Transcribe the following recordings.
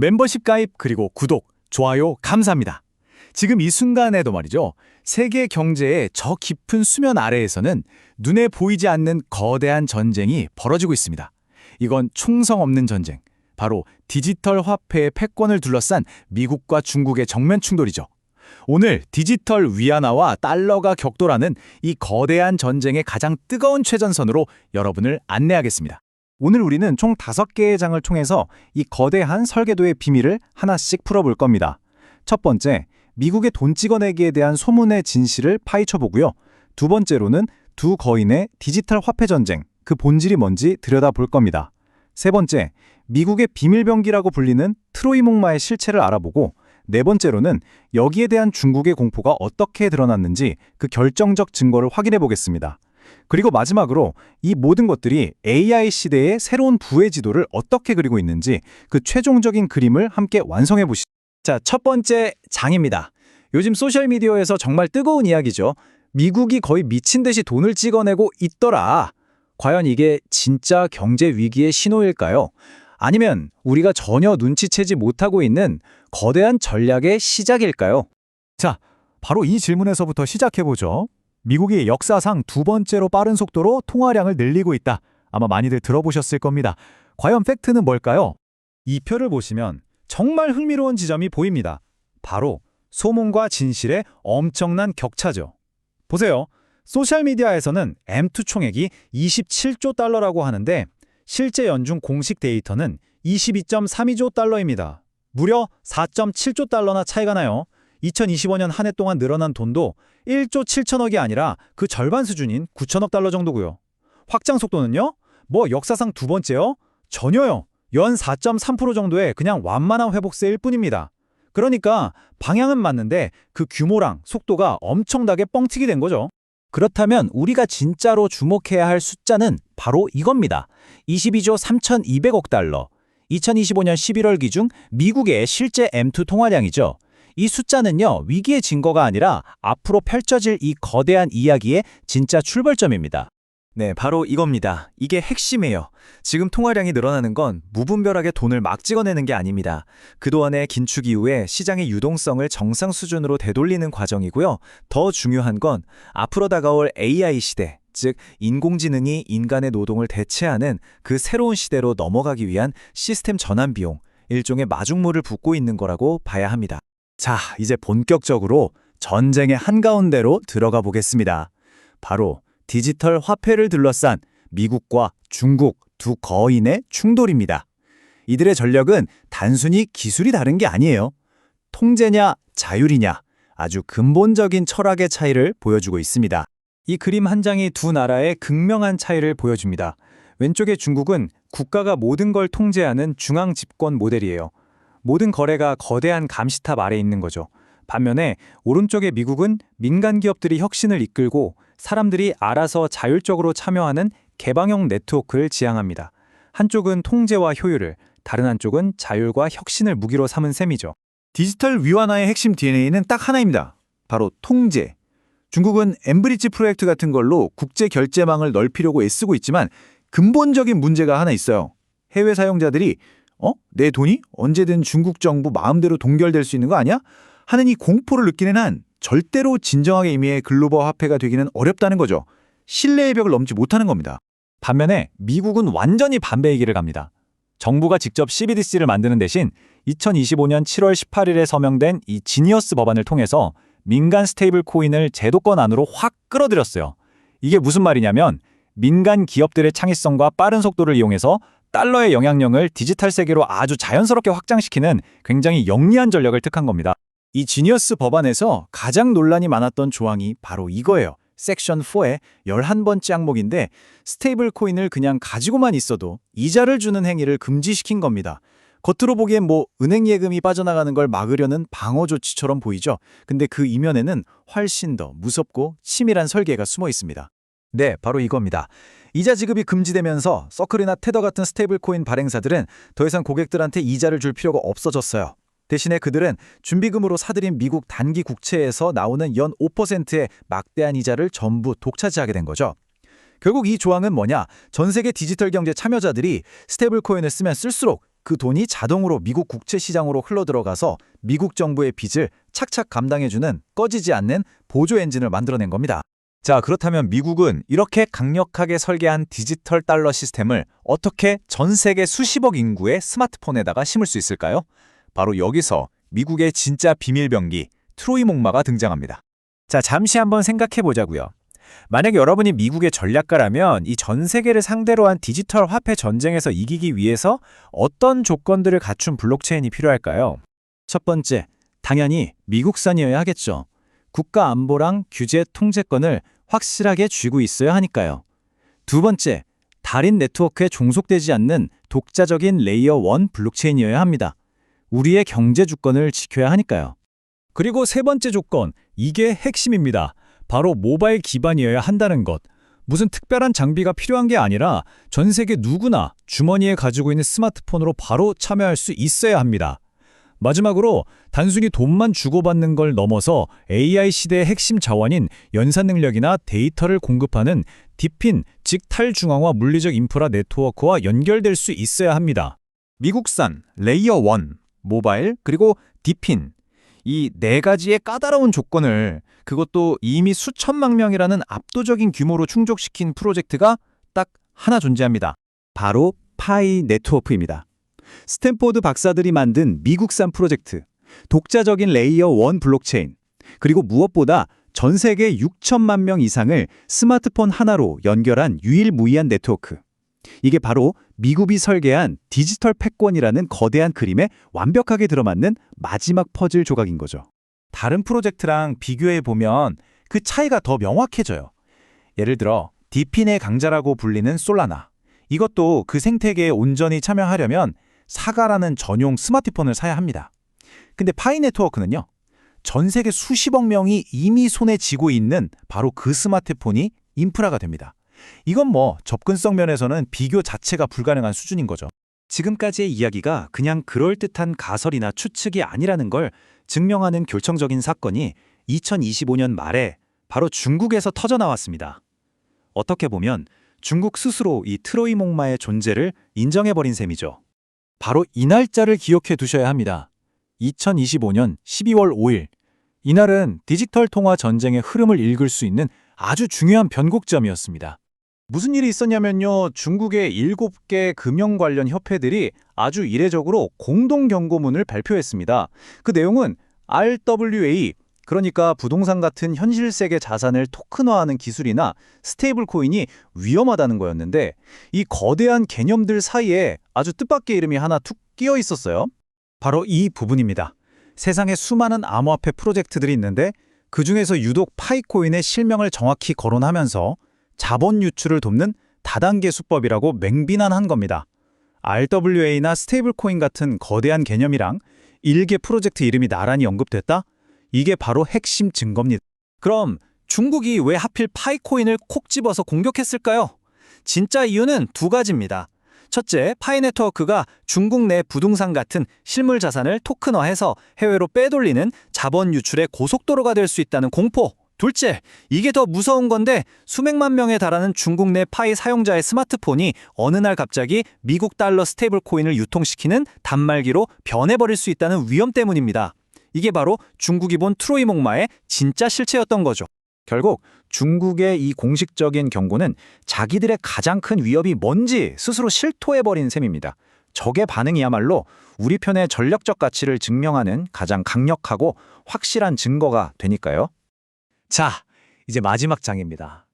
멤버십 가입 그리고 구독, 좋아요 감사합니다. 지금 이 순간에도 말이죠. 세계 경제의 저 깊은 수면 아래에서는 눈에 보이지 않는 거대한 전쟁이 벌어지고 있습니다. 이건 총성 없는 전쟁, 바로 디지털 화폐의 패권을 둘러싼 미국과 중국의 정면 충돌이죠. 오늘 디지털 위안화와 달러가 격돌하는 이 거대한 전쟁의 가장 뜨거운 최전선으로 여러분을 안내하겠습니다. 오늘 우리는 총 5개의 장을 통해서 이 거대한 설계도의 비밀을 하나씩 풀어볼 겁니다. 첫 번째, 미국의 돈 찍어내기에 대한 소문의 진실을 파헤쳐보고요. 두 번째로는 두 거인의 디지털 화폐 전쟁, 그 본질이 뭔지 들여다볼 겁니다. 세 번째, 미국의 비밀병기라고 불리는 트로이 목마의 실체를 알아보고, 네 번째로는 여기에 대한 중국의 공포가 어떻게 드러났는지 그 결정적 증거를 확인해 보겠습니다. 그리고 마지막으로 이 모든 것들이 AI 시대의 새로운 부의 지도를 어떻게 그리고 있는지 그 최종적인 그림을 함께 완성해 보시죠. 자, 첫 번째 장입니다. 요즘 소셜미디어에서 정말 뜨거운 이야기죠. 미국이 거의 미친 듯이 돈을 찍어내고 있더라. 과연 이게 진짜 경제 위기의 신호일까요? 아니면 우리가 전혀 눈치채지 못하고 있는 거대한 전략의 시작일까요? 자, 바로 이 질문에서부터 시작해보죠. 미국이 역사상 두 번째로 빠른 속도로 통화량을 늘리고 있다. 아마 많이들 들어보셨을 겁니다. 과연 팩트는 뭘까요? 이 표를 보시면 정말 흥미로운 지점이 보입니다. 바로 소문과 진실의 엄청난 격차죠. 보세요. 소셜미디어에서는 M2 총액이 27조 달러라고 하는데 실제 연중 공식 데이터는 22.32조 달러입니다. 무려 4.7조 달러나 차이가 나요. 2025년 한 해 동안 늘어난 돈도 1조 7천억이 아니라 그 절반 수준인 9천억 달러 정도고요. 확장 속도는요? 뭐 역사상 두 번째요? 전혀요. 연 4.3% 정도의 그냥 완만한 회복세일 뿐입니다. 그러니까 방향은 맞는데 그 규모랑 속도가 엄청나게 뻥튀기 된 거죠. 그렇다면 우리가 진짜로 주목해야 할 숫자는 바로 이겁니다. 22조 3,200억 달러. 2025년 11월 기준 미국의 실제 M2 통화량이죠. 이 숫자는요, 위기의 증거가 아니라 앞으로 펼쳐질 이 거대한 이야기의 진짜 출발점입니다. 네, 바로 이겁니다. 이게 핵심이에요. 지금 통화량이 늘어나는 건 무분별하게 돈을 막 찍어내는 게 아닙니다. 그동안의 긴축 이후에 시장의 유동성을 정상 수준으로 되돌리는 과정이고요. 더 중요한 건 앞으로 다가올 AI 시대, 즉 인공지능이 인간의 노동을 대체하는 그 새로운 시대로 넘어가기 위한 시스템 전환 비용, 일종의 마중물을 붓고 있는 거라고 봐야 합니다. 자, 이제 본격적으로 전쟁의 한가운데로 들어가 보겠습니다. 바로 디지털 화폐를 둘러싼 미국과 중국 두 거인의 충돌입니다. 이들의 전력은 단순히 기술이 다른 게 아니에요. 통제냐, 자율이냐, 아주 근본적인 철학의 차이를 보여주고 있습니다. 이 그림 한 장이 두 나라의 극명한 차이를 보여줍니다. 왼쪽의 중국은 국가가 모든 걸 통제하는 중앙 집권 모델이에요. 모든 거래가 거대한 감시탑 아래 있는 거죠. 반면에 오른쪽의 미국은 민간 기업들이 혁신을 이끌고 사람들이 알아서 자율적으로 참여하는 개방형 네트워크를 지향합니다. 한쪽은 통제와 효율을, 다른 한쪽은 자율과 혁신을 무기로 삼은 셈이죠. 디지털 위안화의 핵심 DNA는 딱 하나입니다. 바로 통제. 중국은 엠브리지 프로젝트 같은 걸로 국제 결제망을 넓히려고 애쓰고 있지만 근본적인 문제가 하나 있어요. 해외 사용자들이 내 돈이 언제든 중국 정부 마음대로 동결될 수 있는 거 아니야? 하는 이 공포를 느끼는 한 절대로 진정하게 의미의 글로벌 화폐가 되기는 어렵다는 거죠. 신뢰의 벽을 넘지 못하는 겁니다. 반면에 미국은 완전히 반대의 길을 갑니다. 정부가 직접 CBDC를 만드는 대신 2025년 7월 18일에 서명된 이 지니어스 법안을 통해서 민간 스테이블 코인을 제도권 안으로 확 끌어들였어요. 이게 무슨 말이냐면 민간 기업들의 창의성과 빠른 속도를 이용해서 달러의 영향력을 디지털 세계로 아주 자연스럽게 확장시키는 굉장히 영리한 전략을 택한 겁니다. 이 지니어스 법안에서 가장 논란이 많았던 조항이 바로 이거예요. 섹션 4의 11번째 항목인데 스테이블 코인을 그냥 가지고만 있어도 이자를 주는 행위를 금지시킨 겁니다. 겉으로 보기엔 은행 예금이 빠져나가는 걸 막으려는 방어 조치처럼 보이죠. 근데 그 이면에는 훨씬 더 무섭고 치밀한 설계가 숨어 있습니다. 네, 바로 이겁니다. 이자 지급이 금지되면서 서클이나 테더 같은 스테이블 코인 발행사들은 더 이상 고객들한테 이자를 줄 필요가 없어졌어요. 대신에 그들은 준비금으로 사들인 미국 단기 국채에서 나오는 연 5%의 막대한 이자를 전부 독차지하게 된 거죠. 결국 이 조항은 뭐냐? 전 세계 디지털 경제 참여자들이 스테이블 코인을 쓰면 쓸수록 그 돈이 자동으로 미국 국채 시장으로 흘러들어가서 미국 정부의 빚을 착착 감당해주는 꺼지지 않는 보조 엔진을 만들어낸 겁니다. 자, 그렇다면 미국은 이렇게 강력하게 설계한 디지털 달러 시스템을 어떻게 전 세계 수십억 인구의 스마트폰에다가 심을 수 있을까요? 바로 여기서 미국의 진짜 비밀병기 트로이 목마가 등장합니다. 자, 잠시 한번 생각해 보자고요. 만약 여러분이 미국의 전략가라면 이 전 세계를 상대로 한 디지털 화폐 전쟁에서 이기기 위해서 어떤 조건들을 갖춘 블록체인이 필요할까요? 첫 번째, 당연히 미국산이어야 하겠죠. 국가 안보랑 규제 통제권을 확실하게 쥐고 있어야 하니까요. 두 번째, 달인 네트워크에 종속되지 않는 독자적인 레이어 1 블록체인이어야 합니다. 우리의 경제 주권을 지켜야 하니까요. 그리고 세 번째 조건, 이게 핵심입니다. 바로 모바일 기반이어야 한다는 것. 무슨 특별한 장비가 필요한 게 아니라 전 세계 누구나 주머니에 가지고 있는 스마트폰으로 바로 참여할 수 있어야 합니다. 마지막으로 단순히 돈만 주고받는 걸 넘어서 AI 시대의 핵심 자원인 연산 능력이나 데이터를 공급하는 디핀, 즉 탈중앙화 물리적 인프라 네트워크와 연결될 수 있어야 합니다. 미국산, 레이어 1, 모바일, 그리고 디핀. 이 네 가지의 까다로운 조건을 그것도 이미 수천만 명이라는 압도적인 규모로 충족시킨 프로젝트가 딱 하나 존재합니다. 바로 파이 네트워크입니다. 스탠포드 박사들이 만든 미국산 프로젝트, 독자적인 레이어 1 블록체인, 그리고 무엇보다 전 세계 6천만 명 이상을 스마트폰 하나로 연결한 유일무이한 네트워크. 이게 바로 미국이 설계한 디지털 패권이라는 거대한 그림에 완벽하게 들어맞는 마지막 퍼즐 조각인 거죠. 다른 프로젝트랑 비교해보면 그 차이가 더 명확해져요. 예를 들어 디핀의 강자라고 불리는 솔라나. 이것도 그 생태계에 온전히 참여하려면 사가라는 전용 스마트폰을 사야 합니다. 근데 파이 네트워크는요. 전 세계 수십억 명이 이미 손에 쥐고 있는 바로 그 스마트폰이 인프라가 됩니다. 이건 뭐 접근성 면에서는 비교 자체가 불가능한 수준인 거죠. 지금까지의 이야기가 그냥 그럴듯한 가설이나 추측이 아니라는 걸 증명하는 결정적인 사건이 2025년 말에 바로 중국에서 터져나왔습니다. 어떻게 보면 중국 스스로 이 트로이 목마의 존재를 인정해버린 셈이죠. 바로 이 날짜를 기억해 두셔야 합니다. 2025년 12월 5일. 이날은 디지털 통화 전쟁의 흐름을 읽을 수 있는 아주 중요한 변곡점이었습니다. 무슨 일이 있었냐면요. 중국의 7개 금융 관련 협회들이 아주 이례적으로 공동 경고문을 발표했습니다. 그 내용은 RWA, 그러니까 부동산 같은 현실 세계 자산을 토큰화하는 기술이나 스테이블 코인이 위험하다는 거였는데 이 거대한 개념들 사이에 아주 뜻밖의 이름이 하나 툭 끼어 있었어요. 바로 이 부분입니다. 세상에 수많은 암호화폐 프로젝트들이 있는데 그중에서 유독 파이코인의 실명을 정확히 거론하면서 자본 유출을 돕는 다단계 수법이라고 맹비난한 겁니다. RWA나 스테이블 코인 같은 거대한 개념이랑 일개 프로젝트 이름이 나란히 언급됐다? 이게 바로 핵심 증거입니다. 그럼 중국이 왜 하필 파이코인을 콕 집어서 공격했을까요? 진짜 이유는 두 가지입니다. 첫째, 파이 네트워크가 중국 내 부동산 같은 실물 자산을 토큰화해서 해외로 빼돌리는 자본 유출의 고속도로가 될 수 있다는 공포. 둘째, 이게 더 무서운 건데 수백만 명에 달하는 중국 내 파이 사용자의 스마트폰이 어느 날 갑자기 미국 달러 스테이블 코인을 유통시키는 단말기로 변해버릴 수 있다는 위험 때문입니다. 이게 바로 중국이 본 트로이 목마의 진짜 실체였던 거죠. 결국 중국의 이 공식적인 경고는 자기들의 가장 큰 위협이 뭔지 스스로 실토해버린 셈입니다. 적의 반응이야말로 우리 편의 전략적 가치를 증명하는 가장 강력하고 확실한 증거가 되니까요. 자, 이제 마지막 장입니다.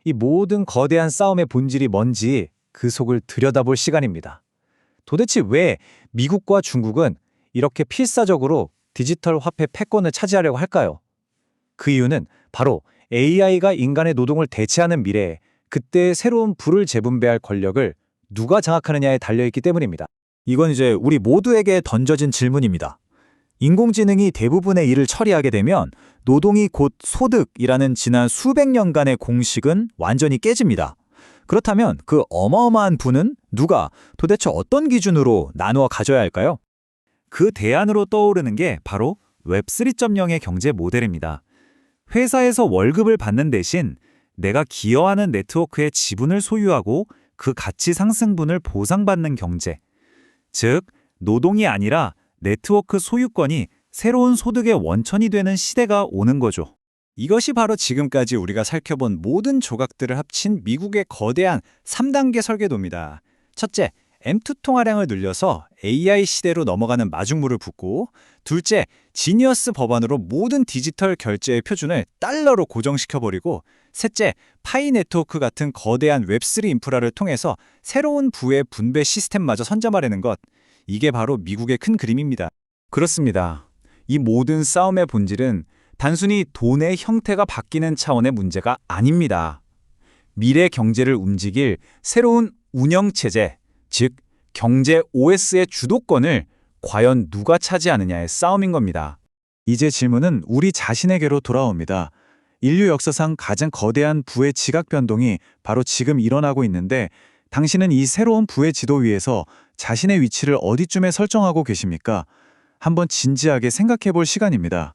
이 모든 거대한 싸움의 본질이 뭔지 그 속을 들여다볼 시간입니다. 도대체 왜 미국과 중국은 이렇게 필사적으로 디지털 화폐 패권을 차지하려고 할까요? 그 이유는 바로 AI가 인간의 노동을 대체하는 미래에 그때의 새로운 부를 재분배할 권력을 누가 장악하느냐에 달려있기 때문입니다. 이건 이제 우리 모두에게 던져진 질문입니다. 인공지능이 대부분의 일을 처리하게 되면 노동이 곧 소득이라는 지난 수백 년간의 공식은 완전히 깨집니다. 그렇다면 그 어마어마한 부는 누가 도대체 어떤 기준으로 나누어 가져야 할까요? 그 대안으로 떠오르는 게 바로 웹 3.0의 경제 모델입니다. 회사에서 월급을 받는 대신 내가 기여하는 네트워크의 지분을 소유하고 그 가치 상승분을 보상받는 경제. 즉, 노동이 아니라 네트워크 소유권이 새로운 소득의 원천이 되는 시대가 오는 거죠. 이것이 바로 지금까지 우리가 살펴본 모든 조각들을 합친 미국의 거대한 3단계 설계도입니다. 첫째, M2 통화량을 늘려서 AI 시대로 넘어가는 마중물을 붓고, 둘째, 지니어스 법안으로 모든 디지털 결제의 표준을 달러로 고정시켜버리고, 셋째, 파이 네트워크 같은 거대한 웹3 인프라를 통해서 새로운 부의 분배 시스템마저 선점하려는 것. 이게 바로 미국의 큰 그림입니다. 그렇습니다. 이 모든 싸움의 본질은 단순히 돈의 형태가 바뀌는 차원의 문제가 아닙니다. 미래 경제를 움직일 새로운 운영체제, 즉 경제 OS의 주도권을 과연 누가 차지하느냐의 싸움인 겁니다. 이제 질문은 우리 자신에게로 돌아옵니다. 인류 역사상 가장 거대한 부의 지각 변동이 바로 지금 일어나고 있는데 당신은 이 새로운 부의 지도 위에서 자신의 위치를 어디쯤에 설정하고 계십니까? 한번 진지하게 생각해 볼 시간입니다.